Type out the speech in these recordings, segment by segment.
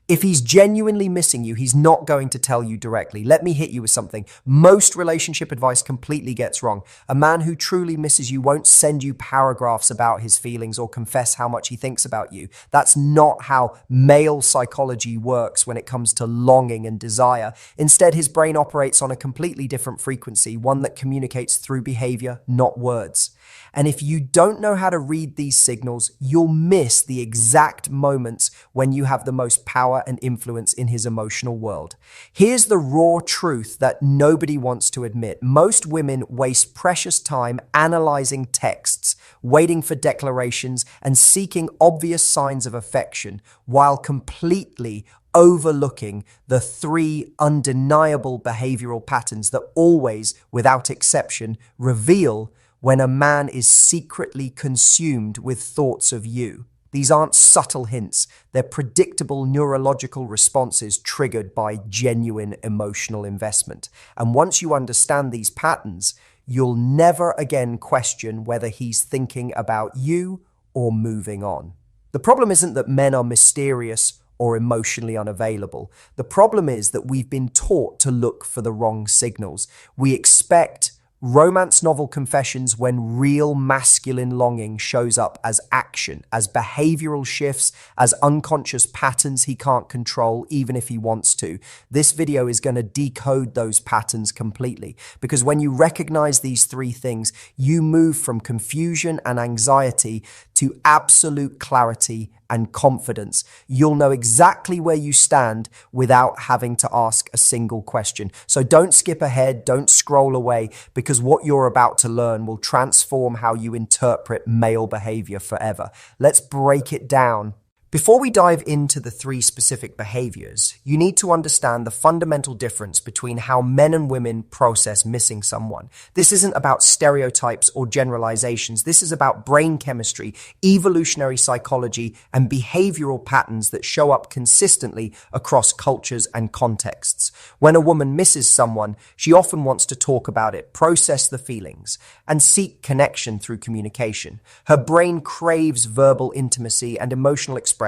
If he's genuinely missing you, he's not going to tell you directly. Let me hit you with something. Most relationship advice completely gets wrong. A man who truly misses you won't send you paragraphs about his feelings or confess how much he thinks about you. That's not how male psychology works when it comes to longing and desire. Instead, his brain operates on a completely different frequency, one that communicates through behavior, not words. And if you don't know how to read these signals, you'll miss the exact moments when you have the most power and influence in his emotional world. Here's the raw truth that nobody wants to admit. Most women waste precious time analyzing texts, waiting for declarations, and seeking obvious signs of affection while completely overlooking the three undeniable behavioral patterns that always, without exception, reveal when a man is secretly consumed with thoughts of you. These aren't subtle hints. They're predictable neurological responses triggered by genuine emotional investment. And once you understand these patterns, you'll never again question whether he's thinking about you or moving on. The problem isn't that men are mysterious or emotionally unavailable. The problem is that we've been taught to look for the wrong signals. We expect romance novel confessions when real masculine longing shows up as action, as behavioral shifts, as unconscious patterns he can't control even if he wants to. This video is going to decode those patterns completely, because when you recognize these three things, you move from confusion and anxiety to absolute clarity and confidence. You'll know exactly where you stand without having to ask a single question. So don't skip ahead, don't scroll away, because what you're about to learn will transform how you interpret male behavior forever. Let's break it down. Before we dive into the three specific behaviors, you need to understand the fundamental difference between how men and women process missing someone. This isn't about stereotypes or generalizations. This is about brain chemistry, evolutionary psychology, and behavioral patterns that show up consistently across cultures and contexts. When a woman misses someone, she often wants to talk about it, process the feelings, and seek connection through communication. Her brain craves verbal intimacy and emotional expression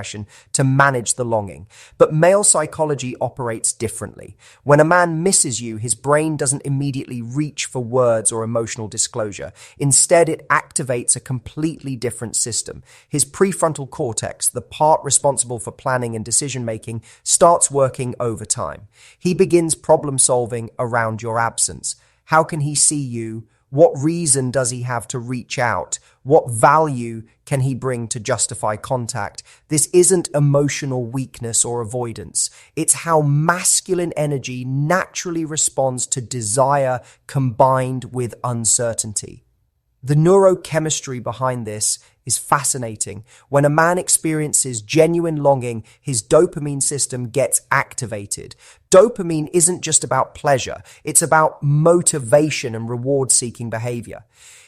to manage the longing. But male psychology operates differently. When a man misses you, his brain doesn't immediately reach for words or emotional disclosure. Instead, it activates a completely different system. His prefrontal cortex, the part responsible for planning and decision-making, starts working overtime. He begins problem solving around your absence. How can he see you? What reason does he have to reach out? What value can he bring to justify contact? This isn't emotional weakness or avoidance. It's how masculine energy naturally responds to desire combined with uncertainty. The neurochemistry behind this is fascinating. When a man experiences genuine longing, his dopamine system gets activated. Dopamine isn't just about pleasure. It's about motivation and reward-seeking behavior.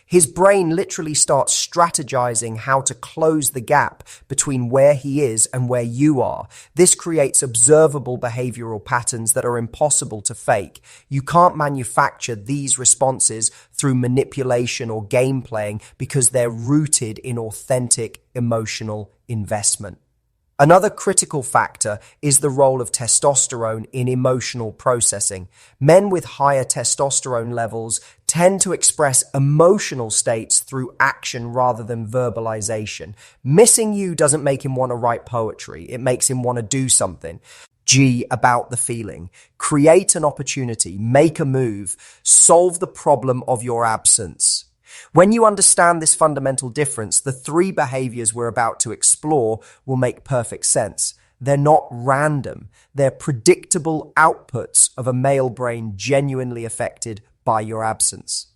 His brain literally starts strategizing how to close the gap between where he is and where you are. This creates observable behavioral patterns that are impossible to fake. You can't manufacture these responses through manipulation or game playing because they're rooted in authentic emotional investment. Another critical factor is the role of testosterone in emotional processing. Men with higher testosterone levels tend to express emotional states through action rather than verbalization. Missing you doesn't make him want to write poetry. It makes him want to do something. G about the feeling. Create an opportunity, make a move, solve the problem of your absence. When you understand this fundamental difference, the three behaviors we're about to explore will make perfect sense. They're not random. They're predictable outputs of a male brain genuinely affected by your absence.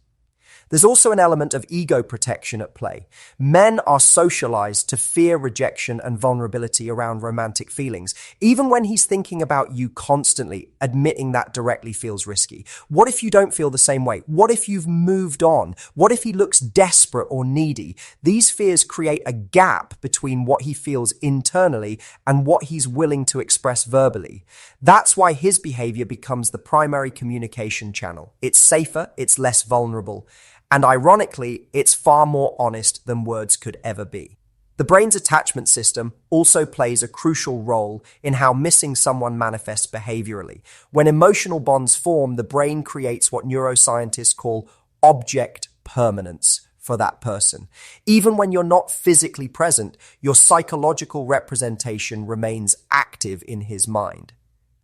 There's also an element of ego protection at play. Men are socialized to fear rejection and vulnerability around romantic feelings. Even when he's thinking about you constantly, admitting that directly feels risky. What if you don't feel the same way? What if you've moved on? What if he looks desperate or needy? These fears create a gap between what he feels internally and what he's willing to express verbally. That's why his behavior becomes the primary communication channel. It's safer, it's less vulnerable. And ironically, it's far more honest than words could ever be. The brain's attachment system also plays a crucial role in how missing someone manifests behaviorally. When emotional bonds form, the brain creates what neuroscientists call object permanence for that person. Even when you're not physically present, your psychological representation remains active in his mind.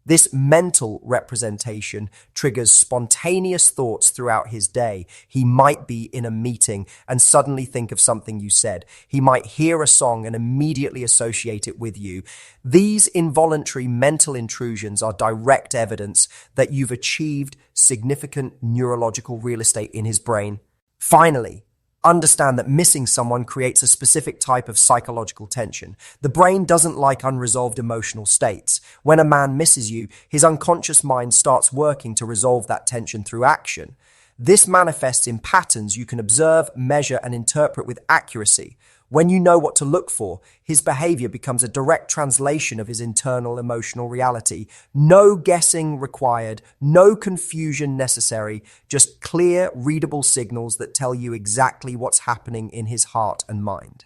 This mental representation triggers spontaneous thoughts throughout his day. He might be in a meeting and suddenly think of something you said. He might hear a song and immediately associate it with you. These involuntary mental intrusions are direct evidence that you've achieved significant neurological real estate in his brain. Finally, understand that missing someone creates a specific type of psychological tension. The brain doesn't like unresolved emotional states. When a man misses you, his unconscious mind starts working to resolve that tension through action. This manifests in patterns you can observe, measure, and interpret with accuracy. When you know what to look for, his behavior becomes a direct translation of his internal emotional reality. No guessing required, no confusion necessary, just clear, readable signals that tell you exactly what's happening in his heart and mind.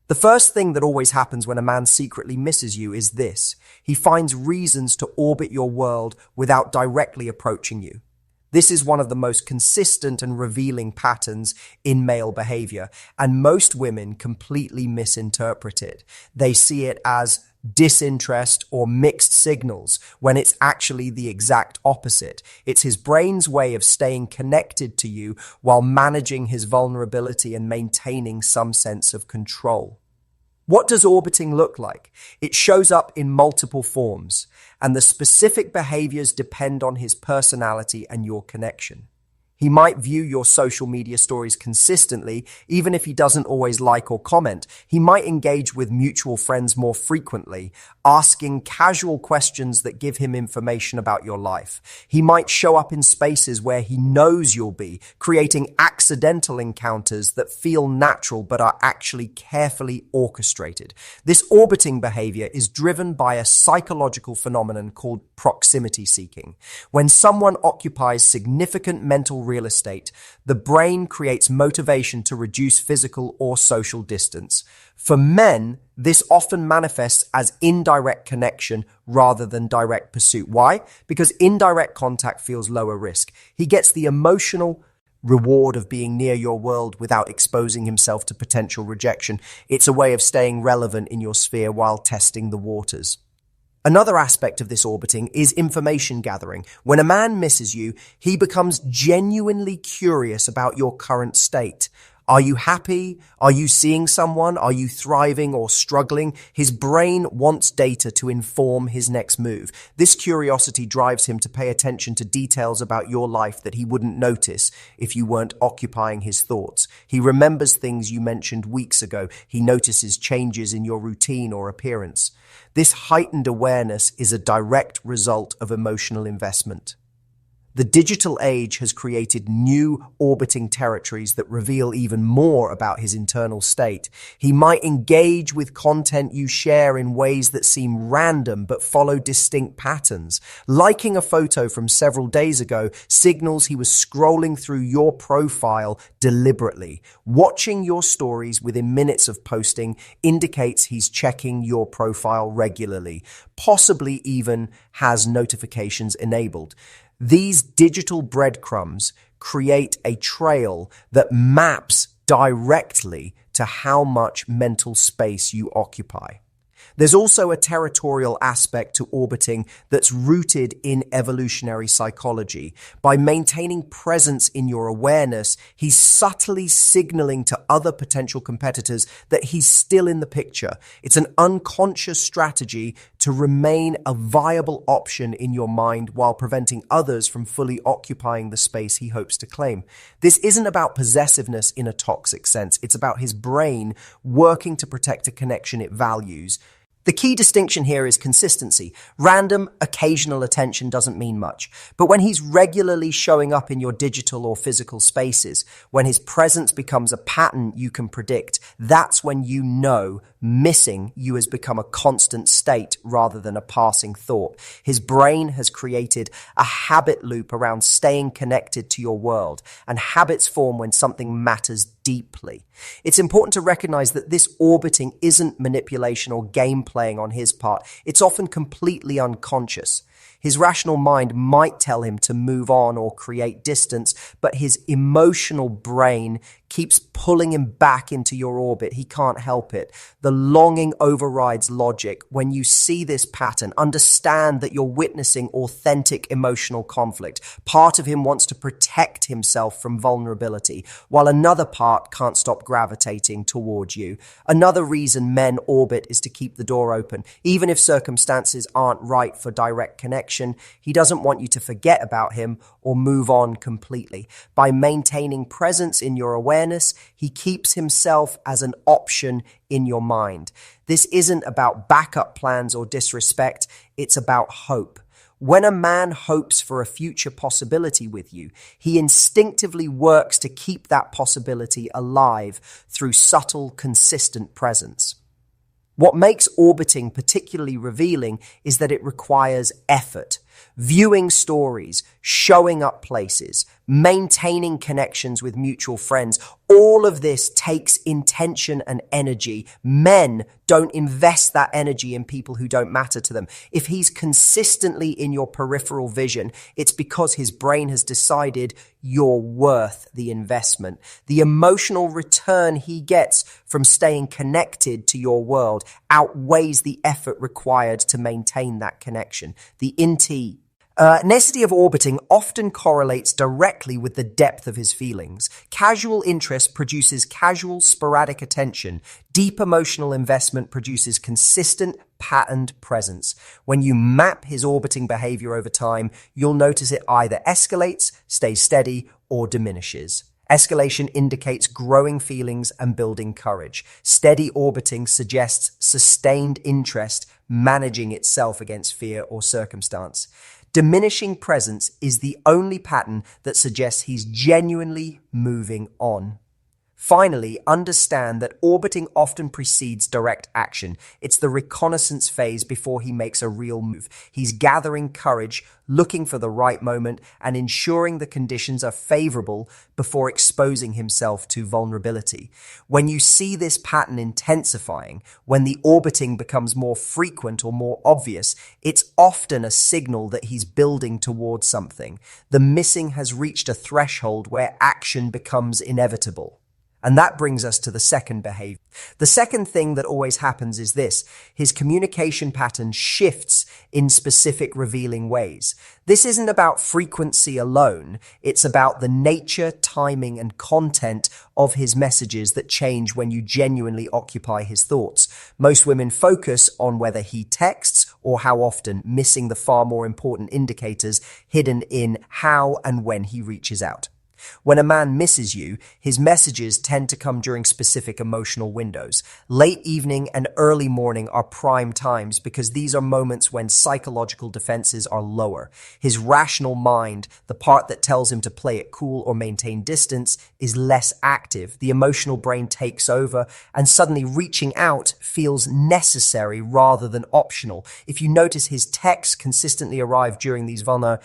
The first thing that always happens when a man secretly misses you is this: he finds reasons to orbit your world without directly approaching you. This is one of the most consistent and revealing patterns in male behavior, and most women completely misinterpret it. They see it as disinterest or mixed signals when it's actually the exact opposite. It's his brain's way of staying connected to you while managing his vulnerability and maintaining some sense of control. What does orbiting look like? It shows up in multiple forms, and the specific behaviors depend on his personality and your connection. He might view your social media stories consistently, even if he doesn't always like or comment. He might engage with mutual friends more frequently, asking casual questions that give him information about your life. He might show up in spaces where he knows you'll be, creating accidental encounters that feel natural but are actually carefully orchestrated. This orbiting behavior is driven by a psychological phenomenon called proximity seeking. When someone occupies significant mental real estate, the brain creates motivation to reduce physical or social distance. For men, this often manifests as indirect connection rather than direct pursuit. Why? Because indirect contact feels lower risk. He gets the emotional reward of being near your world without exposing himself to potential rejection. It's a way of staying relevant in your sphere while testing the waters. Another aspect of this orbiting is information gathering. When a man misses you, he becomes genuinely curious about your current state. Are you happy? Are you seeing someone? Are you thriving or struggling? His brain wants data to inform his next move. This curiosity drives him to pay attention to details about your life that he wouldn't notice if you weren't occupying his thoughts. He remembers things you mentioned weeks ago. He notices changes in your routine or appearance. This heightened awareness is a direct result of emotional investment. The digital age has created new orbiting territories that reveal even more about his internal state. He might engage with content you share in ways that seem random but follow distinct patterns. Liking a photo from several days ago signals he was scrolling through your profile deliberately. Watching your stories within minutes of posting indicates he's checking your profile regularly, possibly even has notifications enabled. These digital breadcrumbs create a trail that maps directly to how much mental space you occupy. There's also a territorial aspect to orbiting that's rooted in evolutionary psychology. By maintaining presence in your awareness, he's subtly signaling to other potential competitors that he's still in the picture. It's an unconscious strategy to remain a viable option in your mind while preventing others from fully occupying the space he hopes to claim. This isn't about possessiveness in a toxic sense. It's about his brain working to protect a connection it values. The key distinction here is consistency. Random, occasional attention doesn't mean much. But when he's regularly showing up in your digital or physical spaces, when his presence becomes a pattern you can predict, that's when you know Missing you has become a constant state rather than a passing thought. His brain has created a habit loop around staying connected to your world, and habits form when something matters deeply. It's important to recognize that this orbiting isn't manipulation or game playing on his part. It's often completely unconscious. His rational mind might tell him to move on or create distance, but his emotional brain keeps pulling him back into your orbit. He can't help it. The longing overrides logic. When you see this pattern, understand that you're witnessing authentic emotional conflict. Part of him wants to protect himself from vulnerability, while another part can't stop gravitating towards you. Another reason men orbit is to keep the door open. Even if circumstances aren't right for direct connection, he doesn't want you to forget about him or move on completely. By maintaining presence in your awareness, he keeps himself as an option in your mind. This isn't about backup plans or disrespect, it's about hope. When a man hopes for a future possibility with you, he instinctively works to keep that possibility alive through subtle, consistent presence. What makes orbiting particularly revealing is that it requires effort. Viewing stories, showing up places, maintaining connections with mutual friends, all of this takes intention and energy. Men don't invest that energy in people who don't matter to them. If he's consistently in your peripheral vision, it's because his brain has decided you're worth the investment. The emotional return he gets from staying connected to your world outweighs the effort required to maintain that connection. The necessity of orbiting often correlates directly with the depth of his feelings. Casual interest produces casual, sporadic attention. Deep emotional investment produces consistent, patterned presence. When you map his orbiting behavior over time, you'll notice it either escalates, stays steady, or diminishes. Escalation indicates growing feelings and building courage. Steady orbiting suggests sustained interest, managing itself against fear or circumstance. Diminishing presence is the only pattern that suggests he's genuinely moving on. Finally, understand that orbiting often precedes direct action. It's the reconnaissance phase before he makes a real move. He's gathering courage, looking for the right moment, and ensuring the conditions are favorable before exposing himself to vulnerability. When you see this pattern intensifying, when the orbiting becomes more frequent or more obvious, it's often a signal that he's building towards something. The missing has reached a threshold where action becomes inevitable. And that brings us to the second behavior. The second thing that always happens is this: his communication pattern shifts in specific revealing ways. This isn't about frequency alone. It's about the nature, timing, and content of his messages that change when you genuinely occupy his thoughts. Most women focus on whether he texts or how often, missing the far more important indicators hidden in how and when he reaches out. When a man misses you, his messages tend to come during specific emotional windows. Late evening and early morning are prime times because these are moments when psychological defenses are lower. His rational mind, the part that tells him to play it cool or maintain distance, is less active. The emotional brain takes over, and suddenly reaching out feels necessary rather than optional. If you notice his texts consistently arrive during these vulnerable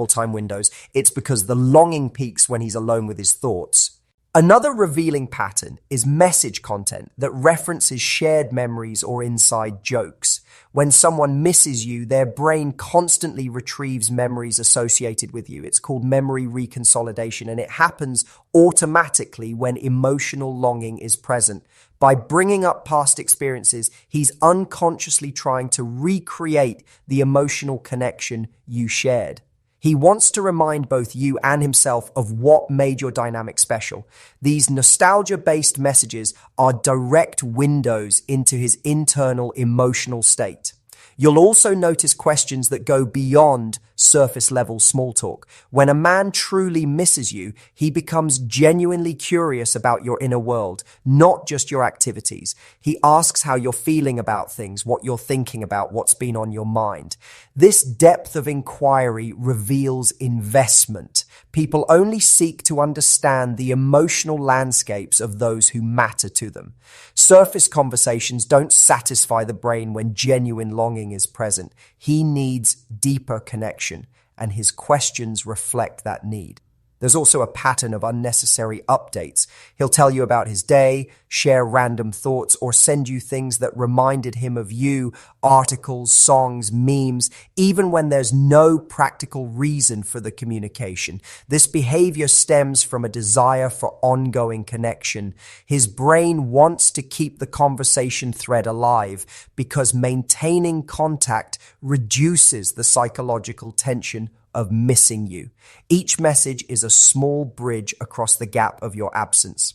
time windows, it's because the longing peaks when he's alone with his thoughts. Another revealing pattern is message content that references shared memories or inside jokes. When someone misses you, their brain constantly retrieves memories associated with you. It's called memory reconsolidation, and it happens automatically when emotional longing is present. By bringing up past experiences, he's unconsciously trying to recreate the emotional connection you shared. He wants to remind both you and himself of what made your dynamic special. These nostalgia-based messages are direct windows into his internal emotional state. You'll also notice questions that go beyond surface-level small talk. When a man truly misses you, he becomes genuinely curious about your inner world, not just your activities. He asks how you're feeling about things, what you're thinking about, what's been on your mind. This depth of inquiry reveals investment. People only seek to understand the emotional landscapes of those who matter to them. Surface conversations don't satisfy the brain when genuine longing is present. He needs deeper connection, and his questions reflect that need. There's also a pattern of unnecessary updates. He'll tell you about his day, share random thoughts, or send you things that reminded him of you, articles, songs, memes, even when there's no practical reason for the communication. This behavior stems from a desire for ongoing connection. His brain wants to keep the conversation thread alive because maintaining contact reduces the psychological tension of missing you. Each message is a small bridge across the gap of your absence.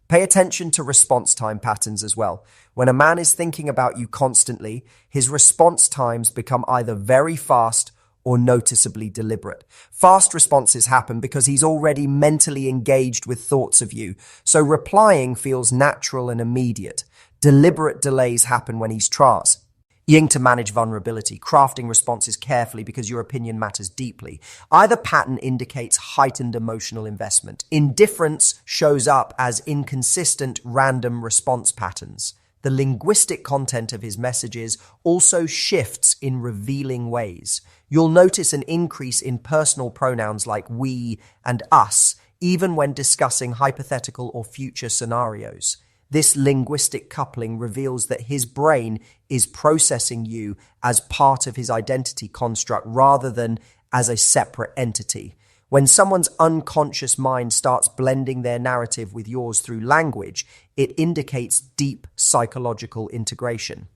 Pay attention to response time patterns as well. When a man is thinking about you constantly, his response times become either very fast or noticeably deliberate. Fast responses happen because he's already mentally engaged with thoughts of you, so replying feels natural and immediate. Deliberate delays happen when he's tries to manage vulnerability, crafting responses carefully because your opinion matters deeply. Either pattern indicates heightened emotional investment. Indifference shows up as inconsistent, random response patterns. The linguistic content of his messages also shifts in revealing ways. You'll notice an increase in personal pronouns like we and us, even when discussing hypothetical or future scenarios. This linguistic coupling reveals that his brain is processing you as part of his identity construct rather than as a separate entity. When someone's unconscious mind starts blending their narrative with yours through language, it indicates deep psychological integration.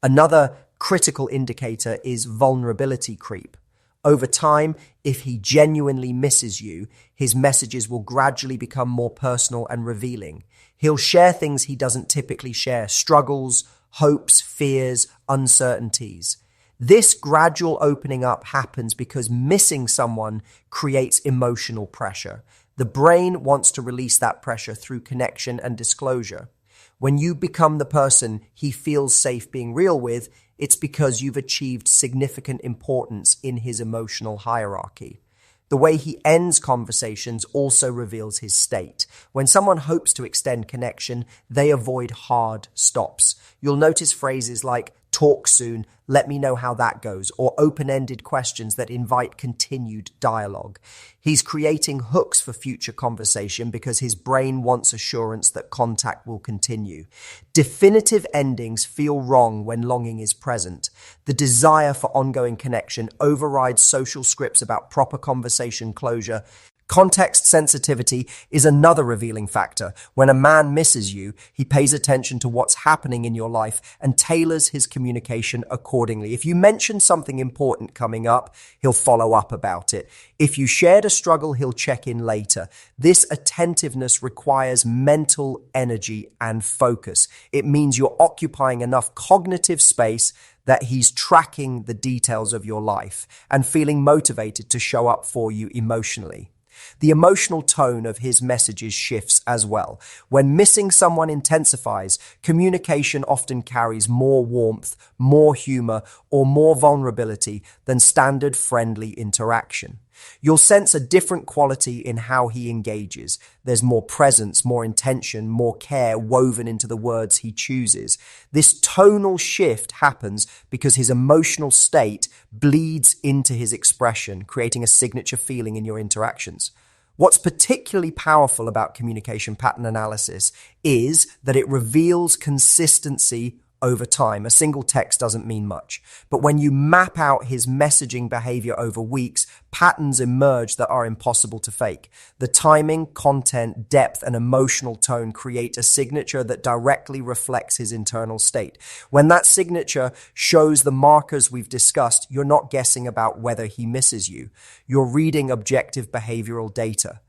Another critical indicator is vulnerability creep. Over time, if he genuinely misses you, his messages will gradually become more personal and revealing. He'll share things he doesn't typically share: struggles, hopes, fears, uncertainties. This gradual opening up happens because missing someone creates emotional pressure. The brain wants to release that pressure through connection and disclosure. When you become the person he feels safe being real with, it's because you've achieved significant importance in his emotional hierarchy. The way he ends conversations also reveals his state. When someone hopes to extend connection, they avoid hard stops. You'll notice phrases like "talk soon," "let me know how that goes," or open-ended questions that invite continued dialogue. He's creating hooks for future conversation because his brain wants assurance that contact will continue. Definitive endings feel wrong when longing is present. The desire for ongoing connection overrides social scripts about proper conversation closure. Context sensitivity is another revealing factor. When a man misses you, he pays attention to what's happening in your life and tailors his communication accordingly. If you mention something important coming up, he'll follow up about it. If you shared a struggle, he'll check in later. This attentiveness requires mental energy and focus. It means you're occupying enough cognitive space that he's tracking the details of your life and feeling motivated to show up for you emotionally. The emotional tone of his messages shifts as well. When missing someone intensifies, communication often carries more warmth, more humor, or more vulnerability than standard friendly interaction. You'll sense a different quality in how he engages. There's more presence, more intention, more care woven into the words he chooses. This tonal shift happens because his emotional state bleeds into his expression, creating a signature feeling in your interactions. What's particularly powerful about communication pattern analysis is that it reveals consistency over time. A single text doesn't mean much, but when you map out his messaging behavior over weeks, patterns emerge that are impossible to fake. The timing, content, depth, and emotional tone create a signature that directly reflects his internal state. When that signature shows the markers we've discussed, you're not guessing about whether he misses you. You're reading objective behavioral data.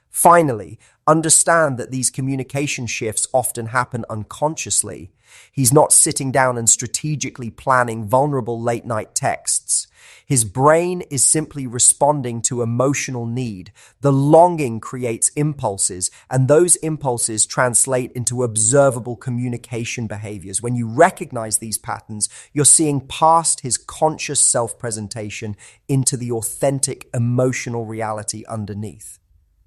Finally, understand that these communication shifts often happen unconsciously. He's not sitting down and strategically planning vulnerable late-night texts. His brain is simply responding to emotional need. The longing creates impulses, and those impulses translate into observable communication behaviors. When you recognize these patterns, you're seeing past his conscious self-presentation into the authentic emotional reality underneath.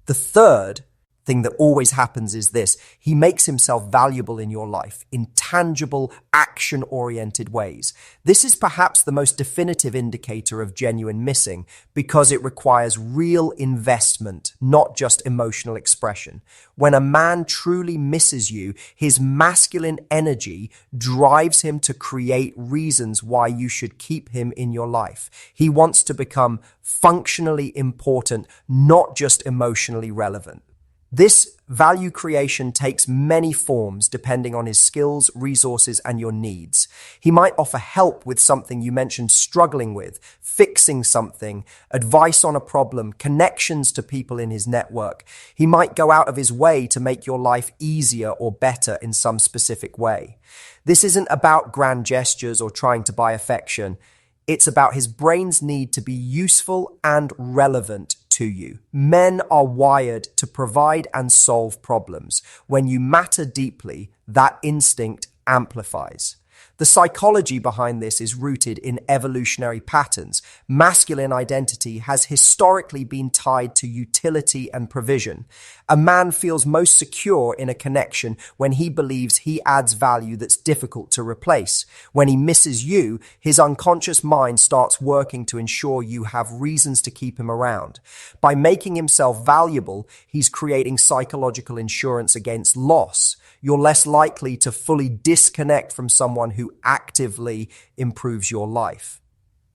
The third thing that always happens is this: he makes himself valuable in your life in tangible, action-oriented ways. This is perhaps the most definitive indicator of genuine missing because it requires real investment, not just emotional expression. When a man truly misses you, his masculine energy drives him to create reasons why you should keep him in your life. He wants to become functionally important, not just emotionally relevant. This value creation takes many forms depending on his skills, resources, and your needs. He might offer help with something you mentioned struggling with, fixing something, advice on a problem, connections to people in his network. He might go out of his way to make your life easier or better in some specific way. This isn't about grand gestures or trying to buy affection. It's about his brain's need to be useful and relevant to you. Men are wired to provide and solve problems. When you matter deeply, that instinct amplifies. The psychology behind this is rooted in evolutionary patterns. Masculine identity has historically been tied to utility and provision. A man feels most secure in a connection when he believes he adds value that's difficult to replace. When he misses you, his unconscious mind starts working to ensure you have reasons to keep him around. By making himself valuable, he's creating psychological insurance against loss. You're less likely to fully disconnect from someone who actively improves your life.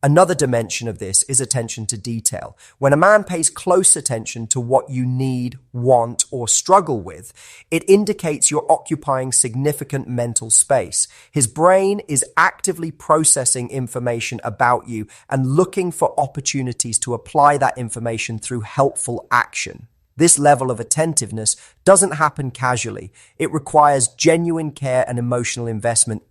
Another dimension of this is attention to detail. When a man pays close attention to what you need, want, or struggle with, it indicates you're occupying significant mental space. His brain is actively processing information about you and looking for opportunities to apply that information through helpful action. This level of attentiveness doesn't happen casually. It requires genuine care and emotional investment.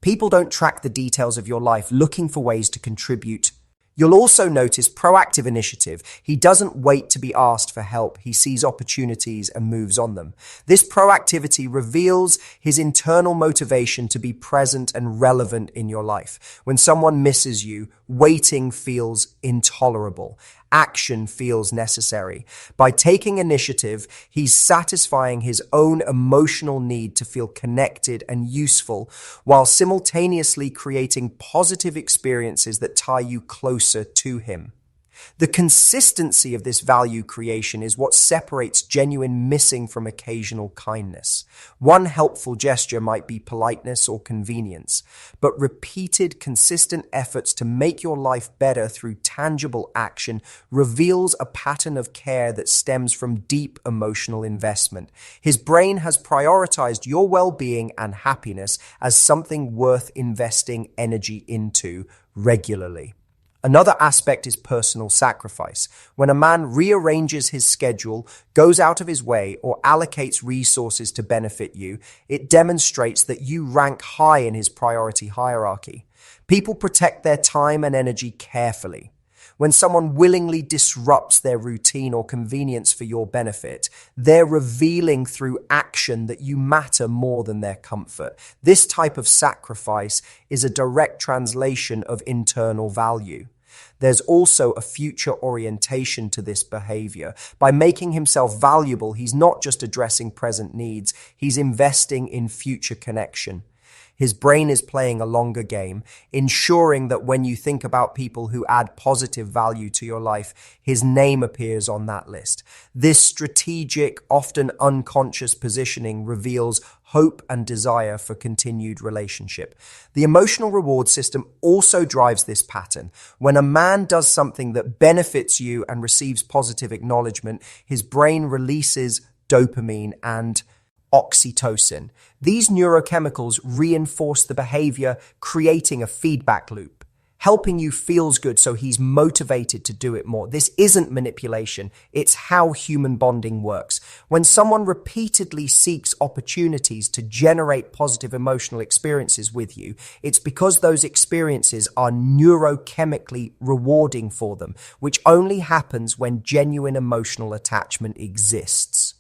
People don't track the details of your life looking for ways to contribute. You'll also notice proactive initiative. He doesn't wait to be asked for help. He sees opportunities and moves on them. This proactivity reveals his internal motivation to be present and relevant in your life. When someone misses you, waiting feels intolerable. Action feels necessary. By taking initiative, he's satisfying his own emotional need to feel connected and useful while simultaneously creating positive experiences that tie you closer to him. The consistency of this value creation is what separates genuine missing from occasional kindness. One helpful gesture might be politeness or convenience, but repeated, consistent efforts to make your life better through tangible action reveals a pattern of care that stems from deep emotional investment. His brain has prioritized your well-being and happiness as something worth investing energy into regularly. Another aspect is personal sacrifice. When a man rearranges his schedule, goes out of his way, or allocates resources to benefit you, it demonstrates that you rank high in his priority hierarchy. People protect their time and energy carefully. When someone willingly disrupts their routine or convenience for your benefit, they're revealing through action that you matter more than their comfort. This type of sacrifice is a direct translation of internal value. There's also a future orientation to this behavior. By making himself valuable, he's not just addressing present needs, he's investing in future connection. His brain is playing a longer game, ensuring that when you think about people who add positive value to your life, his name appears on that list. This strategic, often unconscious positioning reveals hope and desire for continued relationship. The emotional reward system also drives this pattern. When a man does something that benefits you and receives positive acknowledgement, his brain releases dopamine and oxytocin. These neurochemicals reinforce the behavior, creating a feedback loop. Helping you feels good, so he's motivated to do it more. This isn't manipulation. It's how human bonding works. When someone repeatedly seeks opportunities to generate positive emotional experiences with you, it's because those experiences are neurochemically rewarding for them, which only happens when genuine emotional attachment exists.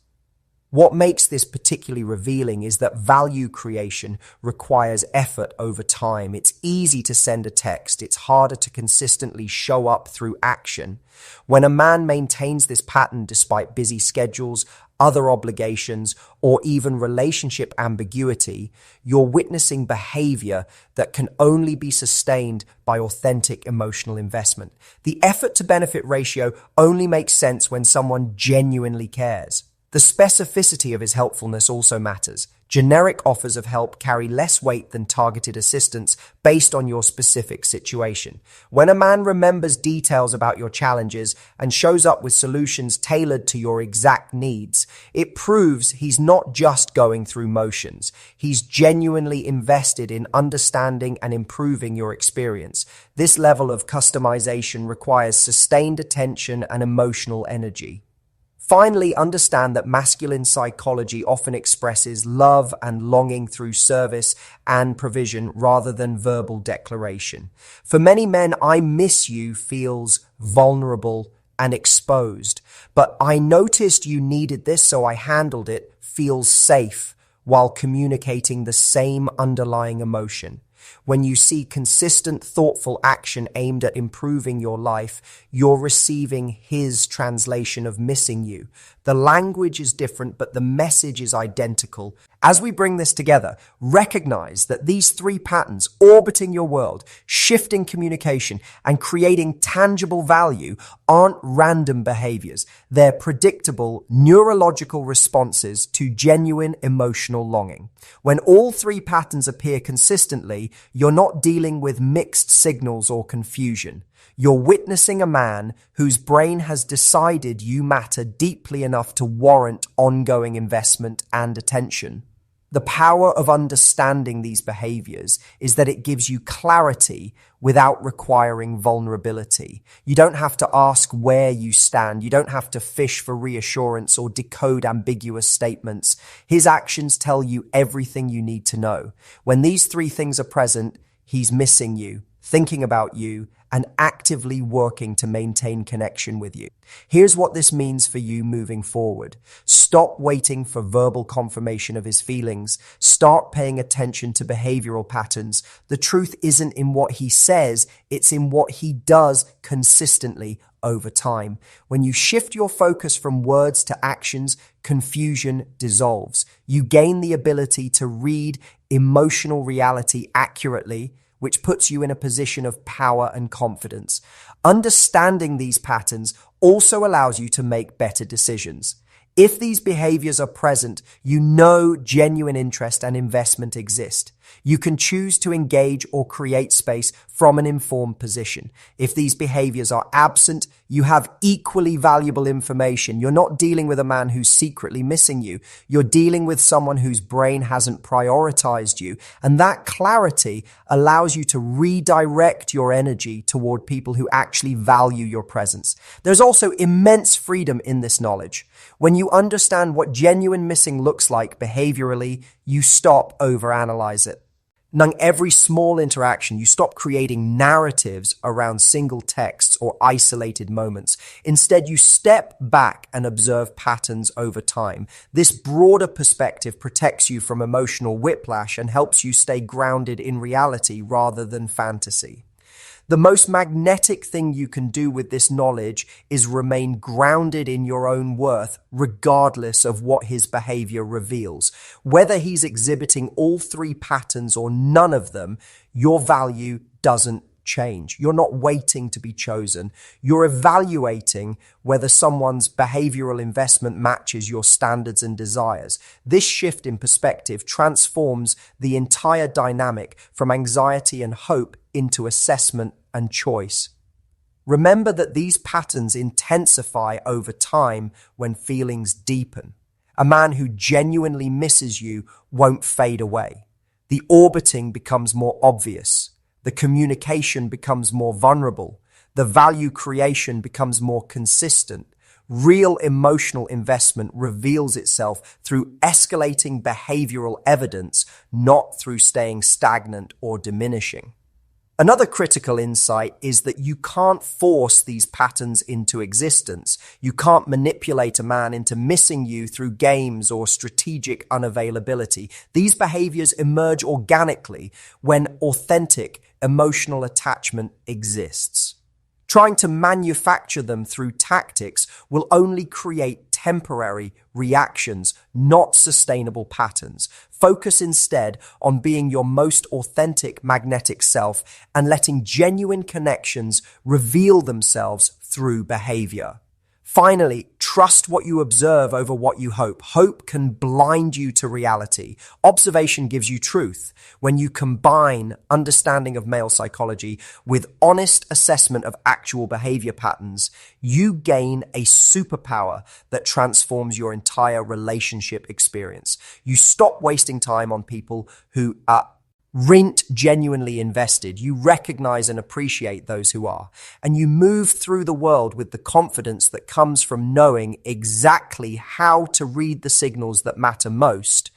What makes this particularly revealing is that value creation requires effort over time. It's easy to send a text. It's harder to consistently show up through action. When a man maintains this pattern despite busy schedules, other obligations, or even relationship ambiguity, you're witnessing behavior that can only be sustained by authentic emotional investment. The effort to benefit ratio only makes sense when someone genuinely cares. The specificity of his helpfulness also matters. Generic offers of help carry less weight than targeted assistance based on your specific situation. When a man remembers details about your challenges and shows up with solutions tailored to your exact needs, it proves he's not just going through motions. He's genuinely invested in understanding and improving your experience. This level of customization requires sustained attention and emotional energy. Finally, understand that masculine psychology often expresses love and longing through service and provision rather than verbal declaration. For many men, "I miss you" feels vulnerable and exposed. But "I noticed you needed this, so I handled it" feels safe while communicating the same underlying emotion. When you see consistent, thoughtful action aimed at improving your life, you're receiving his translation of missing you. The language is different, but the message is identical. As we bring this together, recognize that these three patterns, orbiting your world, shifting communication, and creating tangible value, aren't random behaviors. They're predictable neurological responses to genuine emotional longing. When all three patterns appear consistently, you're not dealing with mixed signals or confusion. You're witnessing a man whose brain has decided you matter deeply enough to warrant ongoing investment and attention. The power of understanding these behaviors is that it gives you clarity without requiring vulnerability. You don't have to ask where you stand. You don't have to fish for reassurance or decode ambiguous statements. His actions tell you everything you need to know. When these three things are present, he's missing you, thinking about you, and actively working to maintain connection with you. Here's what this means for you moving forward. Stop waiting for verbal confirmation of his feelings. Start paying attention to behavioral patterns. The truth isn't in what he says, it's in what he does consistently over time. When you shift your focus from words to actions, confusion dissolves. You gain the ability to read emotional reality accurately, which puts you in a position of power and confidence. Understanding these patterns also allows you to make better decisions. If these behaviors are present, you know genuine interest and investment exist. You can choose to engage or create space from an informed position. If these behaviors are absent, you have equally valuable information. You're not dealing with a man who's secretly missing you. You're dealing with someone whose brain hasn't prioritized you. And that clarity allows you to redirect your energy toward people who actually value your presence. There's also immense freedom in this knowledge. When you understand what genuine missing looks like behaviorally, you stop overanalyze it. Knowing every small interaction, you stop creating narratives around single texts or isolated moments. Instead, you step back and observe patterns over time. This broader perspective protects you from emotional whiplash and helps you stay grounded in reality rather than fantasy. The most magnetic thing you can do with this knowledge is remain grounded in your own worth, regardless of what his behavior reveals. Whether he's exhibiting all three patterns or none of them, your value doesn't change. You're not waiting to be chosen. You're evaluating whether someone's behavioral investment matches your standards and desires. This shift in perspective transforms the entire dynamic from anxiety and hope into assessment and choice. Remember that these patterns intensify over time when feelings deepen. A man who genuinely misses you won't fade away. The orbiting becomes more obvious, The communication becomes more vulnerable. The value creation becomes more consistent. Real emotional investment reveals itself through escalating behavioral evidence, not through staying stagnant or diminishing. Another critical insight is that you can't force these patterns into existence. You can't manipulate a man into missing you through games or strategic unavailability. These behaviors emerge organically when authentic emotional attachment exists. Trying to manufacture them through tactics will only create temporary reactions, not sustainable patterns. Focus instead on being your most authentic magnetic self and letting genuine connections reveal themselves through behavior. Finally, trust what you observe over what you hope. Hope can blind you to reality. Observation gives you truth. When you combine understanding of male psychology with honest assessment of actual behavior patterns, you gain a superpower that transforms your entire relationship experience. You stop wasting time on people who aren't genuinely invested. You recognize and appreciate those who are. And you move through the world with the confidence that comes from knowing exactly how to read the signals that matter most